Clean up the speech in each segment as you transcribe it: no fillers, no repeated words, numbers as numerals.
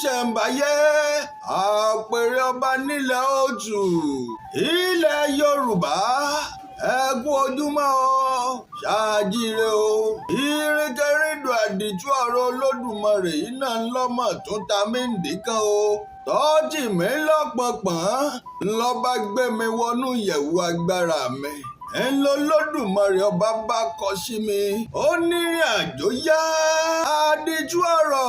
ìṣẹ̀ǹbáyé àpèrè ọba nílẹ̀ Òtù ilẹ̀ Yorùbá ẹ kú ojúmọ́ o ṣáàjìrè o ìrìnkèrindò àdìtú ọ̀rọ̀ Olódùmarè yìí náà ń lọ́mọ̀ tún ta mí ǹdíkan o tọ́jì mí lọ́pọ̀pọ̀n lọ́ba gbé mi wọnú ìyẹ̀wù agbára mi ńlọlọ́dùmarè ọba bá kọ sí mi ó nírìn àjò yá àdìtú ọ̀rọ̀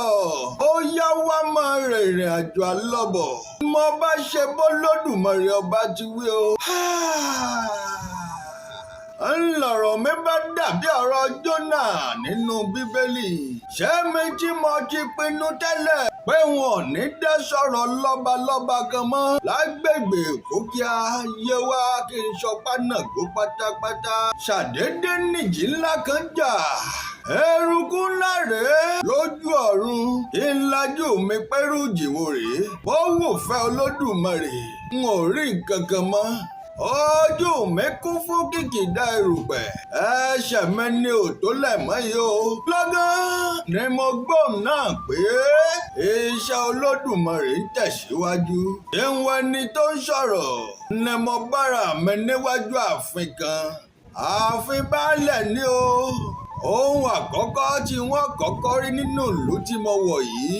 ó yá wá mọ́ rìnrìn àjò àlọ́bọ̀ mo bá ṣe bọ́lọ́dùmarè ọba ti wí o. ńlọrọ̀ mi bá dàbí ọ̀rọ̀ Jónà nínú Bíbélì ṣé méjì mo ti pinnu tẹ́lẹ̀ pé wọn ò ní dá sọ̀rọ̀ lọ́balọ́ba kan mọ́ lágbègbè Ìpókíà Yewa kí n sọpá náà gbó pátápátá ṣàdédé nìjì ńlá kan jà eruku ńlá rèé lójú ọ̀run kí n lajú mi pẹ́rù jìwò rèé ó wò fẹ́ Olódùmarè n ò rí nǹkan kan mọ́ ojú mi kún fún kìkìdá erùpẹ̀ ẹsẹ̀ mi ni ò tó lẹ̀ mọ́ yìí o lọ́gán ni mo gbóhùn náà pé iṣẹ́ Olódùmarè ń tẹ̀síwájú ìwọ̀n ẹni tó ń sọ̀rọ̀ ni mo bára mi níwájú ààfin kan ààfin baálẹ̀ ni o ohun àkọ́kọ́ tí wọ́n kọ́kọ́ rí nínú ìlú tí mo wọ̀ yìí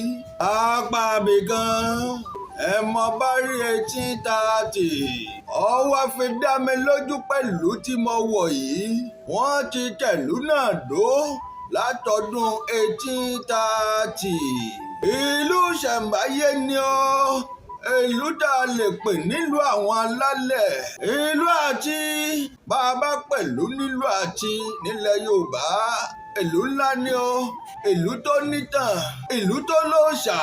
apá abìkan ẹ mọ bá rí 1830 ọwọ́ fi dá mi lójú pẹ̀lú tí mo wọ̀ yìí wọ́n ti tẹ̀lú náà dó látọdún 1830 ìlú ìṣẹ̀ǹbáyé ni ó ìlú tá a lè pè nílùú àwọn alálẹ̀ ìlú àti bàbá pẹ̀lú nílùú àti nílẹ̀ Yorùbá ìlú ńlá ni ó ìlú tó nítàn ìlú tó lóòṣà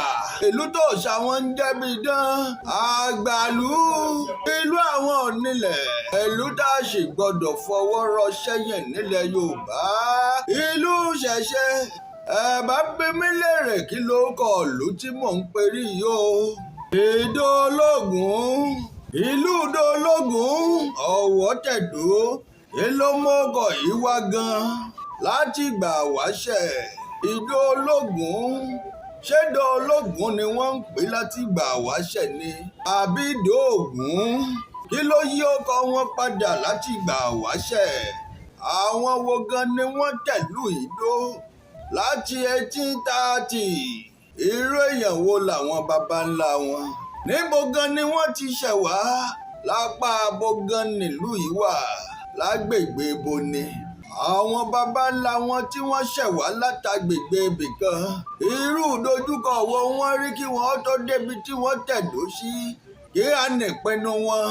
ìlú tó òòṣà wọn ń jẹ́ bí dán àgbàlú ìlú àwọn onílẹ̀ ìlú tá a sì gbọdọ̀ fọwọ́ rọ́ sẹ́yìn nílẹ̀ Yorùbá ìlú ṣẹ̀ṣẹ̀ ẹ bá bí mi léèrè kí ló kọ ìlú tí mò ń perí yìí o Ìdó-Ológun ìlú Ìdó-Ológun Ọ̀wọ̀ tẹ̀dó ìlómọ́gọ̀ yìí wá gan láti ìgbà wáṣẹ̀ Ìdó-Ológun ṣé Ìdó-Ológun ni wọ́n ń pè láti ìgbà wáṣẹ̀ ni àbí Ìdó-Ògún kí ló yí ọkọ wọn padà láti ìgbà wáṣẹ̀ àwọn wo gan ni wọ́n tẹ̀lú Ìdó láti 1830 irú èèyàn wo làwọn baba ńlá wọn níbo gan ni wọ́n ti ṣẹ̀ wá lápá abo gan nílùú yìí wà lágbègbè ibo ni àwọn baba ńlá wọn tí wọ́n ṣẹ̀ wá látàgbègbè ibìkan irú ìdojúkọ wo wọ́n rí kí wọ́n tó débi tí wọ́n tẹ̀dó sí kí á nìpinnu wọn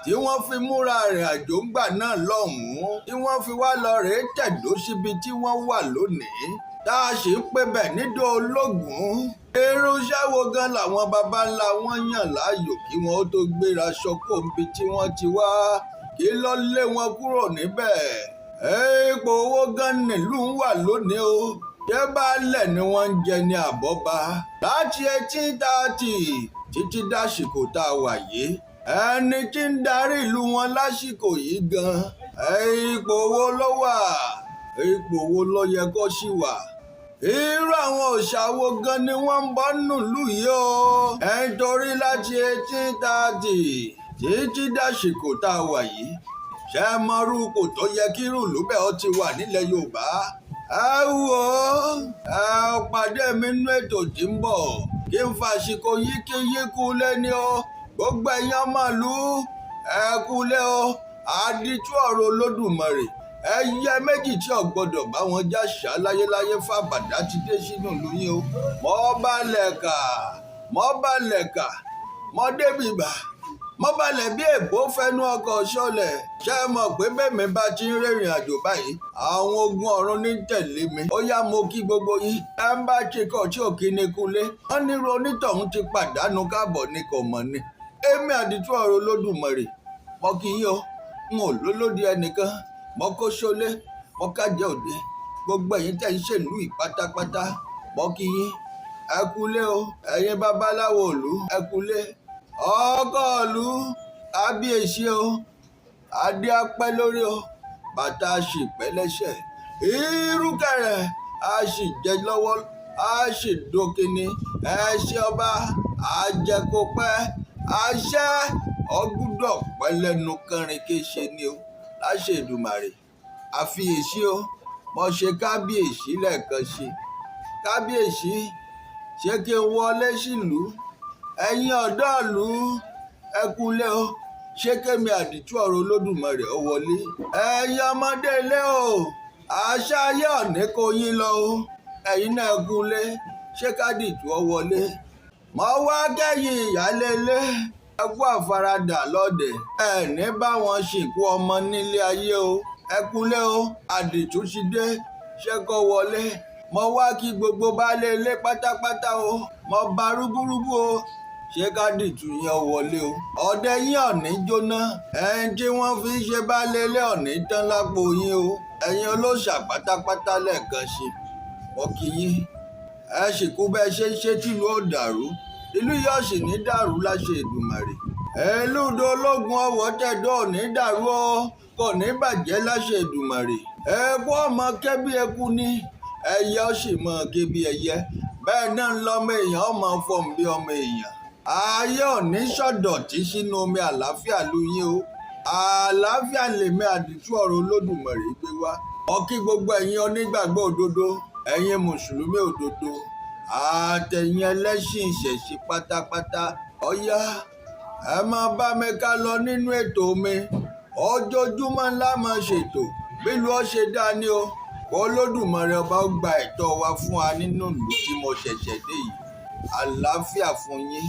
tí wọ́n fi múra rìn àjò ńgbà náà lọ́hùn-ún tí wọ́n fi wá lọ rèé tẹ̀dó síbi tí wọ́n wà lónìí tá a sì ń pè bẹ̀ nídó-Ológun irúṣẹ́ wo gan làwọn baba ńlá wọn yàn láàyò kí wọ́n tó gbéra ṣọkó níbi tí wọ́n ti wá kí ló lé wọn kúrò níbẹ̀ ipò owó gan nílùú wà lónìí o ṣé baálẹ̀ ni wọ́n ń jẹ ní àbọ́ba láti 1830 títí dásìkò tá a wà yìí ẹni tí ń darí ìlú wọn lásìkò yìí gan ipò owó ló wà ipò owó ló yẹ kó sì wà irú àwọn òòṣà wo gan ni wọ́n ń bọ́ nílùú yìí o nítorí láti 1830 títí dásìkò tá a wà yìí ṣé mọ́rú kò tó yẹ kí rúùlù bẹ́ẹ̀ ó ti wà nílẹ̀ Yorùbá ẹ wò ó ẹ pàdé mi nínú ètò tí ń bọ̀ kí n fàṣìkò yìí kí yí kulé ni o gbogbo ẹ̀yàn màlúù ẹ kulé o àdìtú ọ̀rọ̀ Olódùmarè ẹyẹ méjì tí ò gbọdọ̀ bá wọn já ṣá láyéláyé fàbàdà ti dé sínú ìlú yín o mọ́ balẹ̀ kà mọ́ débi ìbà mọ́ balẹ̀ bí èbó fẹ́nu ọkọ̀ ṣọlẹ̀ ṣé ẹ mọ̀ pé bẹ́ẹ̀mi bá ti ń rìnrìn àjò báyìí àwọn ogun ọ̀run ní tẹ̀lé mi ó yá mo kí gbogbo yín ẹ ń bá ṣe kọ̀ tí ò kí ni kulé wọ́n ní onítọ̀hún ti pàdánù káàbọ̀ ní kò mọ̀ ni èmi àdìtú ọ̀rọ̀ Olódùmarè mo kí yín o n ò lólódì ẹnìkan mo kó sólé mo kájẹ òde gbogbo ẹ̀yin tẹ́ ń ṣèlú ìpátápátá mo kí yín ẹ kúlé o ẹ̀yin babaláwo ìlú ẹ kúlé ọkọ ìlú kábíyèsí o adé apẹ́ lórí o bàtà a sì pẹ́ lẹ́sẹ̀ irúkẹ̀rẹ̀ a sì jẹ lọ́wọ́ a sì dókínní ẹ ṣé ọba àjẹkópẹ́ àṣẹ ọgbúdọ̀ pẹ́ lẹ́nu kẹrin kéṣe ni o láṣẹ Èdùmàrè àfiyèsí o mo ṣe kábíyèsí lẹ́ẹ̀kan ṣe kábíyèsí ṣé kí n wọlé sílùú ẹ̀yin ọ̀dọ́ ìlú ẹ kúlẹ̀ o ṣé kémi àdìtú ọ̀rọ̀ Olódùmarè ó wọlé ẹ̀yin ọmọdé ilé o àṣà ayé ọ̀ní kò yín lọ o ẹ̀yin náà kúlẹ̀ ṣé kádìtú ó wọlé mo wá kẹ́yìn ìyálé ilé ẹ kú àfaradà lọ́dẹ̀ ẹ ní bá wọn ṣìnkú ọmọ nílé ayé o ẹ kúlẹ̀ o àdìtú ti dé ṣé kó wọlé mo wá kí gbogbo baálé ilé pátápátá o mo bá rúbúrúbú o ṣé kádìtú yẹn wọlé o ọdẹ yín ọ̀ní jóná ẹ̀yin tí wọ́n fi ṣe baálé ilé ọ̀ní tán lápò yín o ẹ̀yin olóṣà pátápátá lẹ́ẹ̀kan ṣe mo kí yín ẹ sì kú bẹ́ẹ̀ ṣe ń ṣe tìlú ò dàrú ìlú yóò sì ní dàrú láṣẹ Èdùmàrè Elúdò Ológun Ọ̀wọ̀ tẹ̀dọ̀ ò ní dàrú o kò ní bàjẹ́ láṣẹ Èdùmàrè ẹ̀kú ọmọ kẹ́bí ẹkú ní ẹyẹ ó sì mọ kébí ẹyẹ bẹ́ẹ̀ náà ń lọ́mọ èèyàn ọmọ fọ̀n bí ọmọ èèyàn ayé ò ní sọ̀dọ̀tí sínú omi àlàáfíà lu yín o àlàáfíà lèmi àdìtú ọ̀rọ̀ Olódùmarè gbé wá ọkí gbogbo ẹ̀yin onígbàgbọ́ òdodo ẹ̀yin mùsùlùmí òdodo àtẹ̀yin ẹlẹ́sìn ìṣẹ̀ṣe pátápátá ọ̀yá ẹ máa bá mi ká lọ nínú ètò mi ojoojúmọ́ ńlá máa ṣètò bílùú ó ṣe dá ní o Olódùmarè ọba ó gba ẹ̀tọ́ wa fún wa nínú ìlú tí mo ṣẹ̀ṣẹ̀ dé yìí àlàáfíà fún yín.